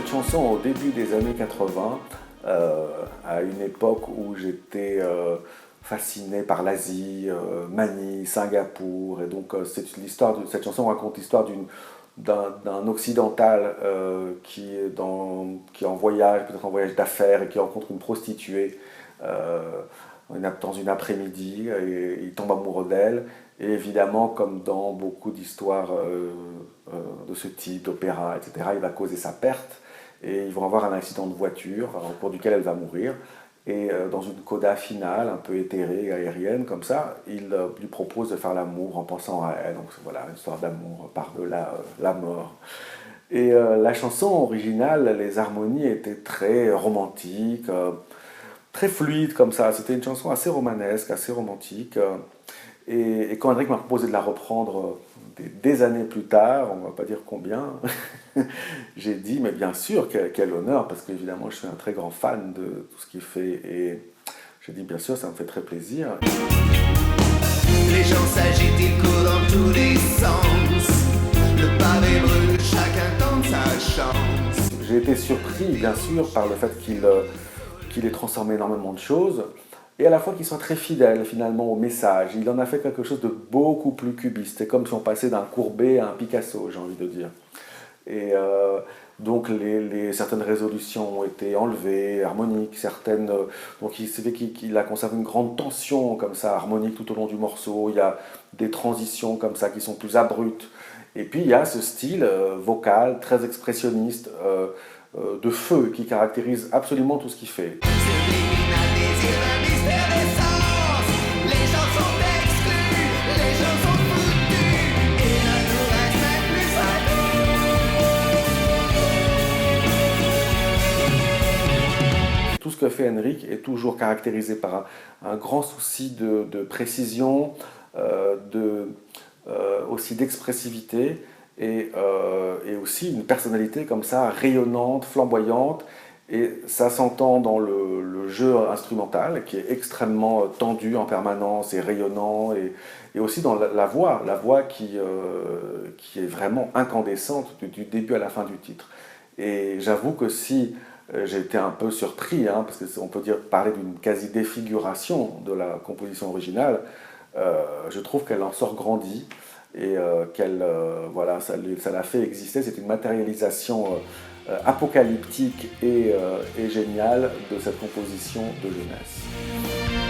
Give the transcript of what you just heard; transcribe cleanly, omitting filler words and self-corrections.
cette chanson au début des années 80, à une époque où j'étais fasciné par l'Asie, Manille, Singapour, et donc cette chanson raconte l'histoire d'un occidental qui est en voyage, peut-être en voyage d'affaires, et qui rencontre une prostituée dans une après-midi, et il tombe amoureux d'elle. Et évidemment, comme dans beaucoup d'histoires de ce type, d'opéra, etc., il va causer sa perte, et ils vont avoir un accident de voiture au cours duquel elle va mourir. Et dans une coda finale, un peu éthérée, aérienne, comme ça, il lui propose de faire l'amour en pensant à elle. Donc voilà, une histoire d'amour par-delà la mort. Et la chanson originale, les harmonies étaient très romantiques, très fluides comme ça. C'était une chanson assez romanesque, assez romantique. Et quand Henrik m'a proposé de la reprendre des années plus tard, on ne va pas dire combien, j'ai dit, mais bien sûr, quel honneur, parce qu'évidemment, je suis un très grand fan de tout ce qu'il fait. Et j'ai dit, bien sûr, ça me fait très plaisir. Les gens s'agitent, ils courent dans tous les sens. Le pavé brûle, chacun tente sa chance. J'ai été surpris, bien sûr, par le fait qu'il ait transformé énormément de choses, et à la fois qu'il soit très fidèle, finalement, au message. Il en a fait quelque chose de beaucoup plus cubiste. C'est comme si on passait d'un Courbet à un Picasso, j'ai envie de dire. Et donc certaines résolutions ont été enlevées, harmoniques, certaines. Donc il s'est fait qu'il a conservé une grande tension comme ça, harmonique tout au long du morceau. Il y a des transitions comme ça qui sont plus abruptes. Et puis il y a ce style vocal très expressionniste de feu qui caractérise absolument tout ce qu'il fait. Tout ce que fait Henrik est toujours caractérisé par un grand souci de précision, aussi d'expressivité, et aussi une personnalité comme ça, rayonnante, flamboyante. Et ça s'entend dans le jeu instrumental, qui est extrêmement tendu en permanence et rayonnant, et aussi dans la voix qui est vraiment incandescente du début à la fin du titre. Et j'avoue que si j'ai été un peu surpris, parce qu'on peut parler d'une quasi-défiguration de la composition originale. Je trouve qu'elle en sort grandie, et voilà, ça l'a fait exister. C'est une matérialisation apocalyptique et géniale de cette composition de jeunesse.